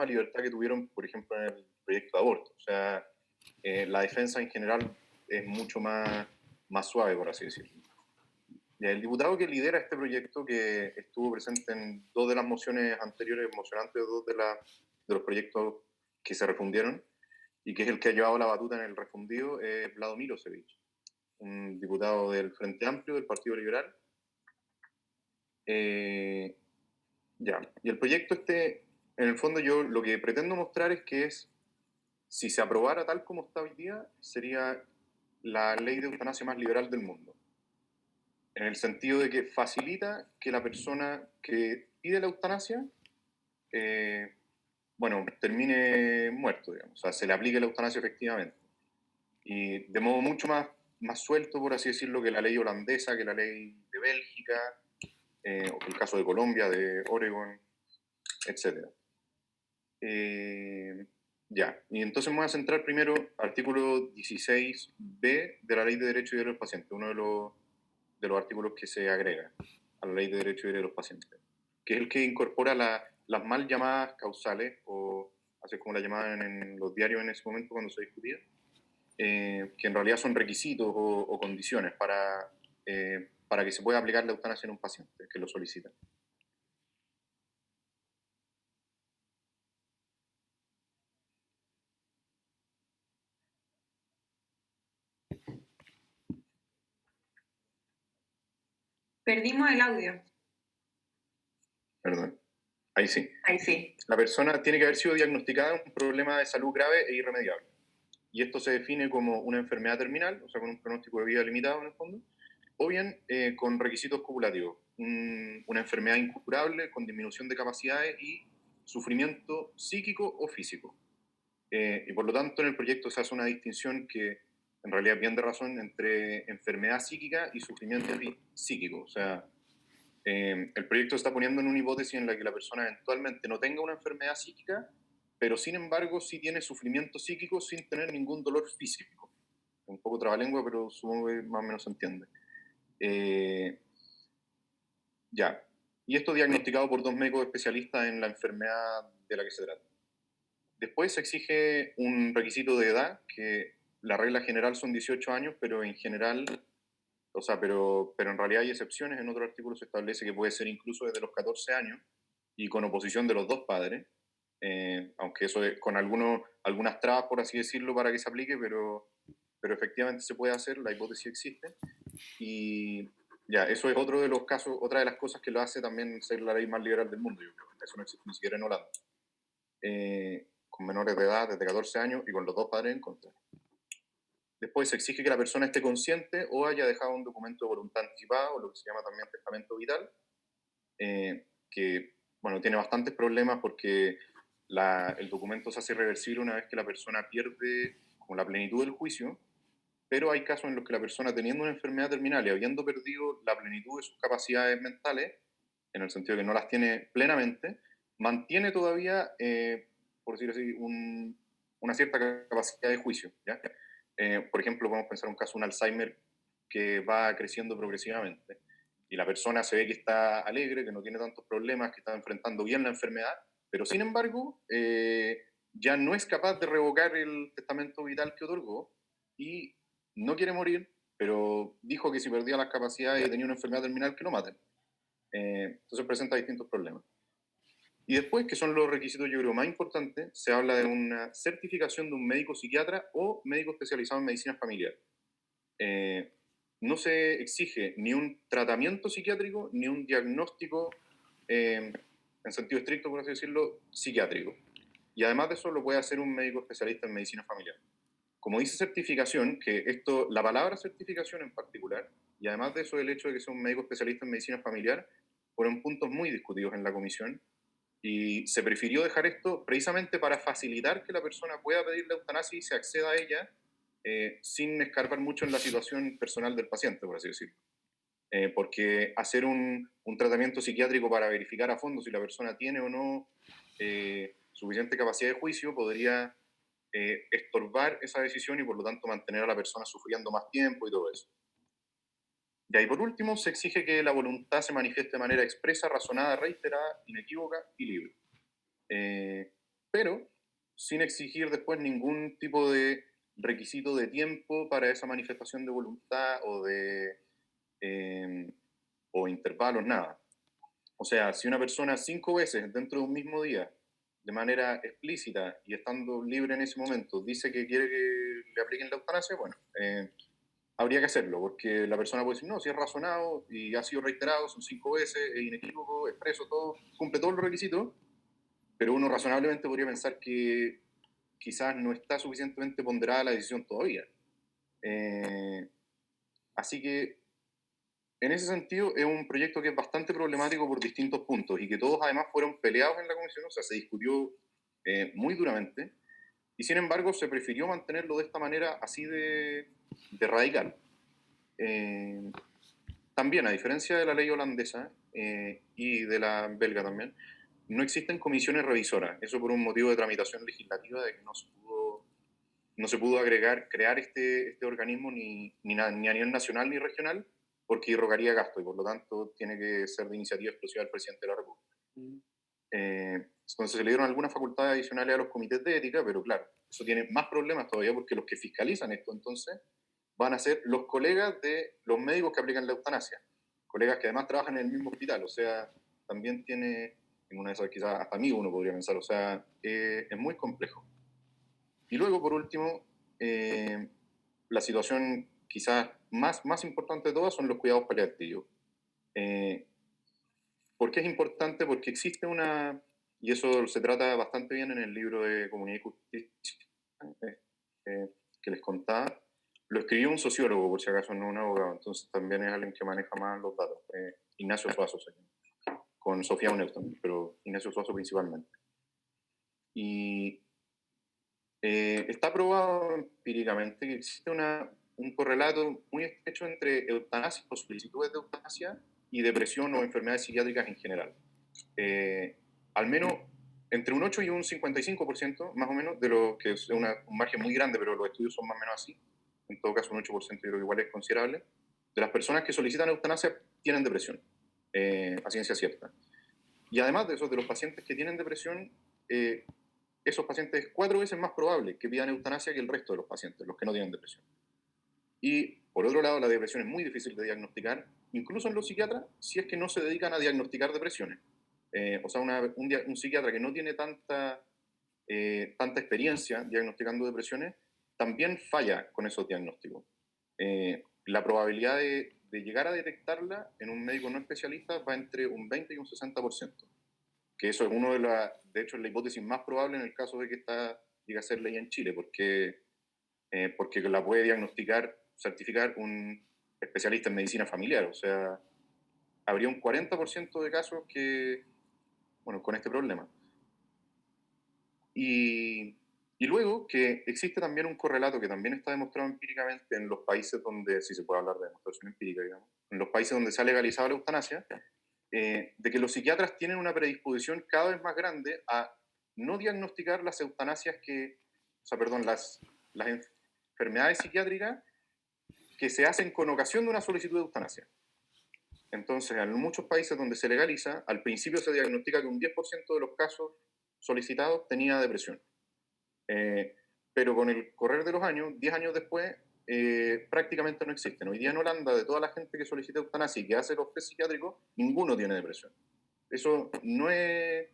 libertad que tuvieron, por ejemplo, en el proyecto de aborto. O sea, la defensa en general es mucho más suave, por así decirlo. Y el diputado que lidera este proyecto, que estuvo presente en 2 de las mociones anteriores, emocionantes, 2 de los proyectos que se refundieron, y que es el que ha llevado la batuta en el refundido, es Vlado Milosevic, un diputado del Frente Amplio, del Partido Liberal. Ya, y el proyecto en el fondo yo lo que pretendo mostrar es que si se aprobara tal como está hoy día, sería la ley de eutanasia más liberal del mundo. En el sentido de que facilita que la persona que pide la eutanasia, termine muerto, digamos. O sea, se le aplique la eutanasia efectivamente. Y de modo mucho más suelto, por así decirlo, que la ley holandesa, que la ley de Bélgica, o que el caso de Colombia, de Oregon, etc. Ya, y entonces me voy a centrar primero artículo 16b de la Ley de Derecho y Deberes del Paciente, uno de los artículos que se agrega a la Ley de Derecho y Deberes de los Pacientes, que es el que incorpora las mal llamadas causales, o así como la llamaban en los diarios en ese momento cuando se discutía, que en realidad son requisitos o condiciones para que se pueda aplicar la eutanasia en un paciente que lo solicita. Perdimos el audio. Perdón. Ahí sí. Ahí sí. La persona tiene que haber sido diagnosticada un problema de salud grave e irremediable. Y esto se define como una enfermedad terminal, o sea, con un pronóstico de vida limitado en el fondo, o bien con requisitos copulativos, una enfermedad incurable con disminución de capacidades y sufrimiento psíquico o físico. Y por lo tanto en el proyecto se hace una distinción que en realidad es bien de razón entre enfermedad psíquica y sufrimiento psíquico. O sea, el proyecto está poniendo en una hipótesis en la que la persona eventualmente no tenga una enfermedad psíquica, pero sin embargo sí tiene sufrimiento psíquico sin tener ningún dolor físico. Un poco trabalengua, pero supongo que más o menos se entiende. Ya. Y esto diagnosticado por 2 médicos especialistas en la enfermedad de la que se trata. Después se exige un requisito de edad, que la regla general son 18 años, pero en general, o sea, pero en realidad hay excepciones. En otro artículo se establece que puede ser incluso desde los 14 años y con oposición de los 2 padres, aunque eso es con algunas trabas, por así decirlo, para que se aplique, pero efectivamente se puede hacer, la hipótesis existe. Y ya, eso es otro de los casos, otra de las cosas que lo hace también ser la ley más liberal del mundo. Yo creo. Eso no existe ni siquiera en Holanda. Con menores de edad, desde 14 años, y con los 2 padres en contra. Después se exige que la persona esté consciente o haya dejado un documento de voluntad anticipada, o lo que se llama también testamento vital, que, bueno, tiene bastantes problemas porque el documento se hace irreversible una vez que la persona pierde como la plenitud del juicio, pero hay casos en los que la persona, teniendo una enfermedad terminal y habiendo perdido la plenitud de sus capacidades mentales, en el sentido de que no las tiene plenamente, mantiene todavía, por decirlo así, una cierta capacidad de juicio. ¿Ya? Por ejemplo, podemos pensar un caso, un Alzheimer que va creciendo progresivamente y la persona se ve que está alegre, que no tiene tantos problemas, que está enfrentando bien la enfermedad, pero sin embargo ya no es capaz de revocar el testamento vital que otorgó y no quiere morir, pero dijo que si perdía las capacidades y tenía una enfermedad terminal, que lo maten. Entonces presenta distintos problemas. Y después, que son los requisitos yo creo más importantes, se habla de una certificación de un médico psiquiatra o médico especializado en medicina familiar. No se exige ni un tratamiento psiquiátrico ni un diagnóstico, en sentido estricto, por así decirlo, psiquiátrico. Y además de eso lo puede hacer un médico especialista en medicina familiar. Como dice certificación, que esto, la palabra certificación en particular, y además de eso el hecho de que sea un médico especialista en medicina familiar, fueron puntos muy discutidos en la comisión, y se prefirió dejar esto precisamente para facilitar que la persona pueda pedir la eutanasia y se acceda a ella sin escarbar mucho en la situación personal del paciente, por así decirlo. Porque hacer un tratamiento psiquiátrico para verificar a fondo si la persona tiene o no suficiente capacidad de juicio podría estorbar esa decisión y por lo tanto mantener a la persona sufriendo más tiempo y todo eso. Y ahí por último se exige que la voluntad se manifieste de manera expresa, razonada, reiterada, inequívoca y libre. pero sin exigir después ningún tipo de requisito de tiempo para esa manifestación de voluntad eh, o intervalos, nada. O sea, si una persona 5 veces dentro de un mismo día, de manera explícita y estando libre en ese momento, dice que quiere que le apliquen la eutanasia, bueno, habría que hacerlo, porque la persona puede decir, no, si es razonado y ha sido reiterado, son 5 veces, es inequívoco, expreso, todo, cumple todos los requisitos, pero uno razonablemente podría pensar que quizás no está suficientemente ponderada la decisión todavía. Así que en ese sentido, es un proyecto que es bastante problemático por distintos puntos y que todos además fueron peleados en la comisión, o sea, se discutió muy duramente, y sin embargo se prefirió mantenerlo de esta manera así de radical. También, a diferencia de la ley holandesa y de la belga también, no existen comisiones revisoras, eso por un motivo de tramitación legislativa de que no se pudo crear este organismo ni a nivel nacional ni regional, porque irrogaría gasto y por lo tanto tiene que ser de iniciativa exclusiva del presidente de la República. Entonces se le dieron algunas facultades adicionales a los comités de ética, pero claro, eso tiene más problemas todavía porque los que fiscalizan esto entonces van a ser los colegas de los médicos que aplican la eutanasia, colegas que además trabajan en el mismo hospital, o sea, también tiene, en una de esas quizás hasta amigo uno podría pensar, o sea, es muy complejo. Y luego, por último, la situación quizás más importante de todas son los cuidados paliativos. ¿Por qué es importante? Porque existe y eso se trata bastante bien en el libro de Comunidad y Justicia que les contaba, lo escribió un sociólogo, por si acaso, no un abogado, entonces también es alguien que maneja más los datos. Ignacio Suazo, con Sofía Unel también, pero Ignacio Suazo principalmente. Y está probado empíricamente que existe un correlato muy estrecho entre eutanasia o solicitudes de eutanasia y depresión o enfermedades psiquiátricas en general. Al menos entre un 8 y un 55%, más o menos, de lo que es un margen muy grande, pero los estudios son más o menos así. En todo caso, un 8% yo creo que igual es considerable. De las personas que solicitan eutanasia tienen depresión, a ciencia cierta. Y además de eso, de los pacientes que tienen depresión, esos pacientes es 4 veces más probable que pidan eutanasia que el resto de los pacientes, los que no tienen depresión. Y por otro lado, la depresión es muy difícil de diagnosticar, incluso en los psiquiatras, si es que no se dedican a diagnosticar depresiones. O sea, un psiquiatra que no tiene tanta experiencia diagnosticando depresiones, también falla con esos diagnósticos. La probabilidad de llegar a detectarla en un médico no especialista va entre un 20 y un 60%. Que eso es de hecho, es la hipótesis más probable en el caso de que esta llegue a ser ley en Chile, porque la puede certificar un especialista en medicina familiar. O sea, habría un 40% de casos con este problema. Y luego que existe también un correlato que también está demostrado empíricamente en los países donde, si se puede hablar de demostración empírica, digamos, en los países donde se ha legalizado la eutanasia, de que los psiquiatras tienen una predisposición cada vez más grande a no diagnosticar las eutanasias las enfermedades psiquiátricas que se hacen con ocasión de una solicitud de eutanasia. Entonces, en muchos países donde se legaliza, al principio se diagnostica que un 10% de los casos solicitados tenía depresión. Pero con el correr de los años, 10 años después, prácticamente no existen. Hoy día en Holanda, de toda la gente que solicita eutanasia y que hace los test psiquiátricos, ninguno tiene depresión. Eso no es...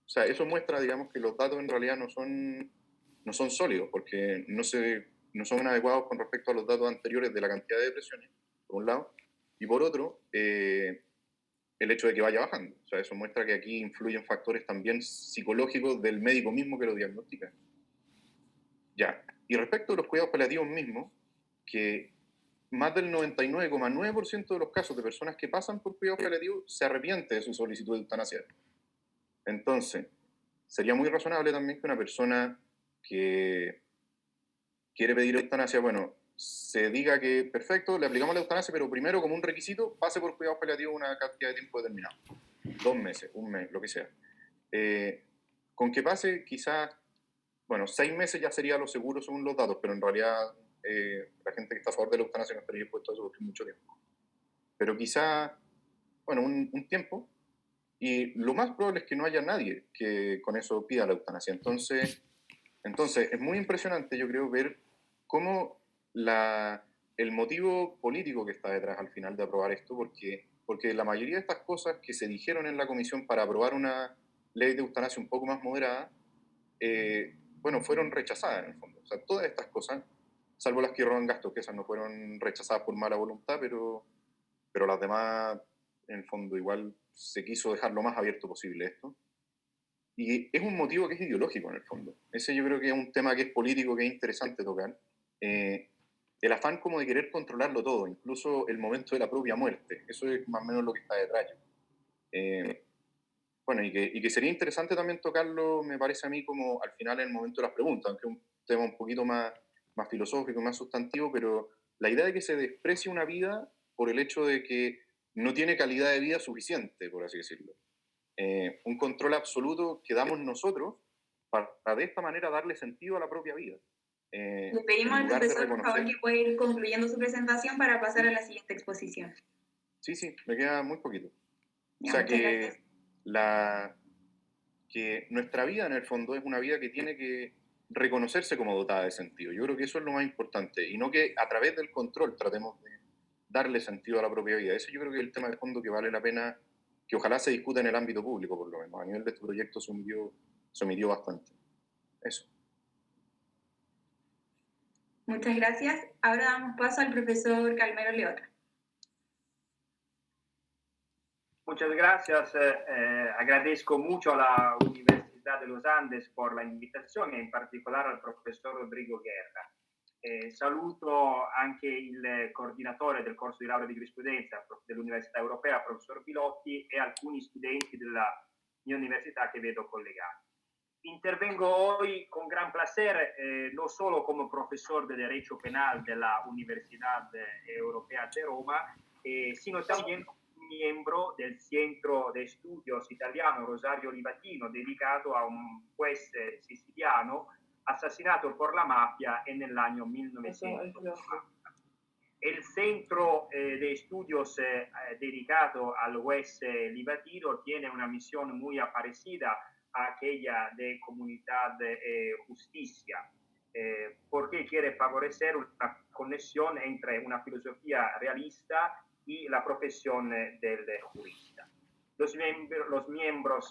O sea, eso muestra, digamos, que los datos en realidad no son sólidos, porque no son adecuados con respecto a los datos anteriores de la cantidad de depresiones, por un lado, y por otro, el hecho de que vaya bajando. O sea, eso muestra que aquí influyen factores también psicológicos del médico mismo que lo diagnostica. Ya, y respecto a los cuidados paliativos mismos, que más del 99,9% de los casos de personas que pasan por cuidados paliativos se arrepiente de su solicitud de eutanasia. Entonces, sería muy razonable también que una persona que quiere pedir eutanasia, bueno, se diga que perfecto, le aplicamos la eutanasia, pero primero como un requisito pase por cuidados paliativos una cantidad de tiempo determinado, 2 meses, un mes, lo que sea. Con que pase quizás, 6 meses ya sería lo seguro según los datos, pero en realidad la gente que está a favor de la eutanasia no estaría dispuesta a eso porque es mucho tiempo. Pero quizás, un tiempo, Y lo más probable es que no haya nadie que con eso pida la eutanasia. Entonces es muy impresionante, yo creo, ver cómo el motivo político que está detrás al final de aprobar esto, porque la mayoría de estas cosas que se dijeron en la comisión para aprobar una ley de eutanasia un poco más moderada, bueno, fueron rechazadas en el fondo. O sea, todas estas cosas, salvo las que roban gastos, que esas no fueron rechazadas por mala voluntad, pero las demás, en el fondo, igual se quiso dejar lo más abierto posible esto. Y es un motivo que es ideológico en el fondo. Ese yo creo que es un tema que es político, que es interesante tocar. El afán como de querer controlarlo todo, incluso el momento de la propia muerte. Eso es más o menos lo que está detrás. Bueno, y que sería interesante también tocarlo, me parece a mí, como al final en el momento de las preguntas, aunque es un tema un poquito más filosófico, más sustantivo, pero la idea de que se desprecie una vida por el hecho de que no tiene calidad de vida suficiente, por así decirlo. Un control absoluto que damos nosotros para de esta manera darle sentido a la propia vida. Le pedimos En al lugar de profesor, por favor, reconocer... que pueda ir concluyendo su presentación para pasar a Sí, la siguiente exposición. sí, me queda muy poquito. O Ya, sea muchas gracias. que nuestra vida en el fondo es una vida que tiene que reconocerse como dotada de sentido. Yo creo que eso es lo más importante y no que a través del control tratemos de darle sentido a la propia vida. Ese yo creo que es el tema de fondo que vale la pena que ojalá se discuta en el ámbito público, por lo menos. A nivel de este proyecto se omitió bastante. Eso. Muchas gracias. Ahora damos paso al profesor Calmero Leotra. Muchas gracias. Agradezco mucho a la Universidad de los Andes por la invitazione, in particolare al professor Rodrigo Guerra. Saluto anche il coordinatore del corso di laurea di giurisprudenza dell'Università Europea, professor Pilotti, e alcuni studenti della mia università che vedo collegati. Intervengo hoy con gran placer, no solo como profesor de Derecho Penal de la Universidad Europea de Roma, sino también miembro del Centro de Estudios Italiano Rosario Livatino, dedicado a un juez siciliano asesinato por la mafia en el año 1990. El Centro de Estudios dedicado al juez Livatino tiene una misión muy parecida a aquella de Comunidad Justicia, porque quiere favorecer una conexión entre una filosofía realista y la profesión del jurista. Los miembros